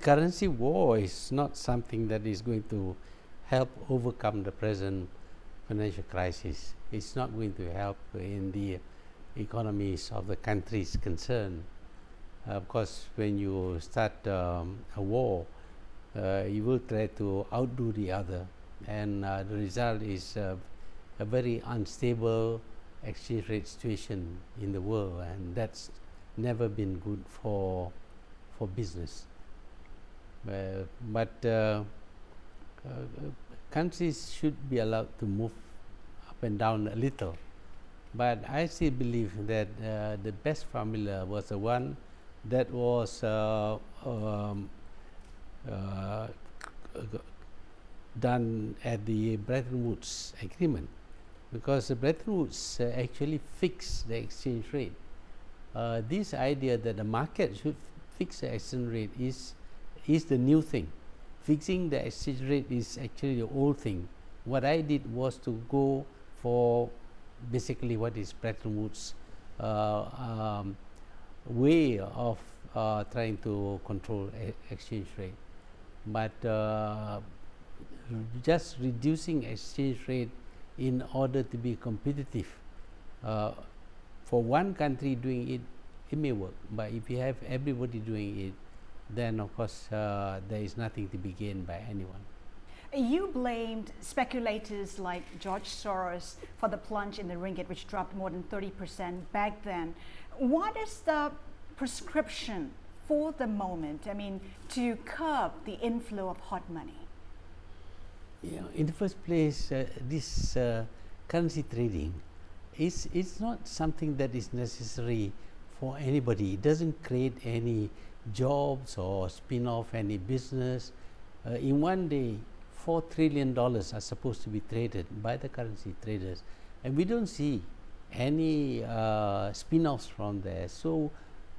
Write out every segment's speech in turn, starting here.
currency war is not something that is going to help overcome the present financial crisis. It's not going to help in the economies of the countries concerned. Of course, when you start a war, you will try to outdo the other, and the result is a very unstable exchange rate situation in the world, and that's never been good for business. But countries should be allowed to move up and down a little. But I still believe that the best formula was the one that was done at the Bretton-Woods agreement, because the Bretton-Woods actually fixed the exchange rate. This idea that the market should fix the exchange rate is the new thing. Fixing the exchange rate is actually the old thing. What I did was to go for basically what is Bretton-Woods way of trying to control exchange rate. But just reducing exchange rate in order to be competitive, for one country doing it, it may work, but if you have everybody doing it, then of course there is nothing to be gained by anyone. You blamed speculators like George Soros for the plunge in the ringgit, which dropped more than 30% back then. What is the prescription for the moment, I mean, to curb the inflow of hot money? In the first place, this currency trading is not something that is necessary for anybody. It doesn't create any jobs or spin off any business. In one day, $4 trillion are supposed to be traded by the currency traders, and we don't see any spin-offs from there. So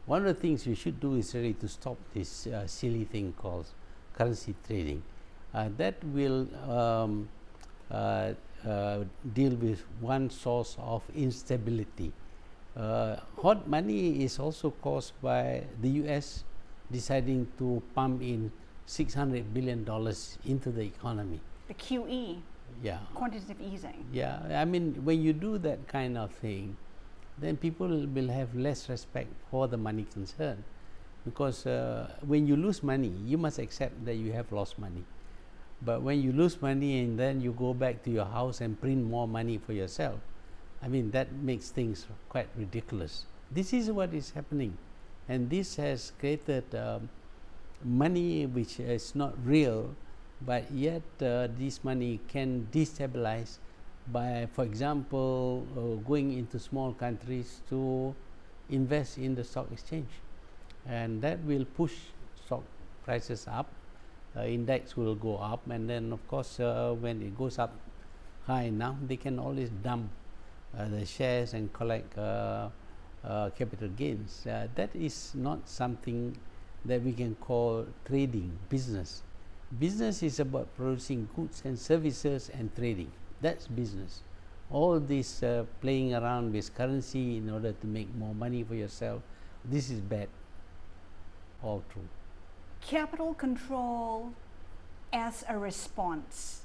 one of the things we should do is really to stop this silly thing called currency trading. That will deal with one source of instability. Hot money is also caused by the US deciding to pump in $600 billion into the economy. The QE, yeah, quantitative easing. Yeah, I mean, when you do that kind of thing, then people will have less respect for the money concern, because when you lose money, you must accept that you have lost money. But when you lose money and then you go back to your house and print more money for yourself, I mean, that makes things quite ridiculous. This is what is happening, and this has created money which is not real, but yet this money can destabilize by, for example, going into small countries to invest in the stock exchange, and that will push stock prices up. Index will go up, and then of course when it goes up high enough, they can always dump the shares and collect capital gains. That is not something that we can call trading, business. Business is about producing goods and services and trading. That's business. All this playing around with currency in order to make more money for yourself, this is bad. All true. Capital control as a response.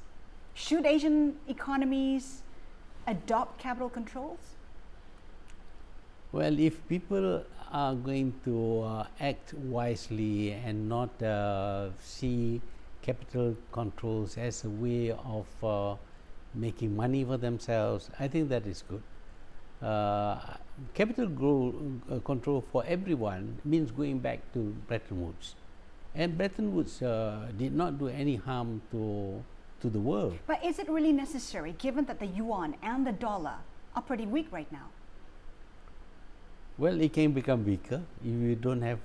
Should Asian economies adopt capital controls? Well, if people are going to act wisely and not see capital controls as a way of making money for themselves, I think that is good. Capital control for everyone means going back to Bretton-Woods. And Bretton-Woods did not do any harm to the world. But is it really necessary, given that the yuan and the dollar are pretty weak right now? Well, it can become weaker if you don't have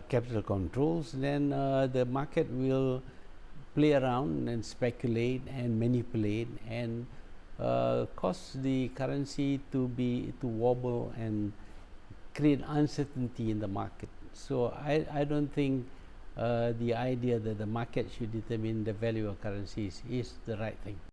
capital controls. Then the market will play around and speculate and manipulate and cause the currency to wobble and create uncertainty in the market. So I don't think the idea that the market should determine the value of currencies is the right thing.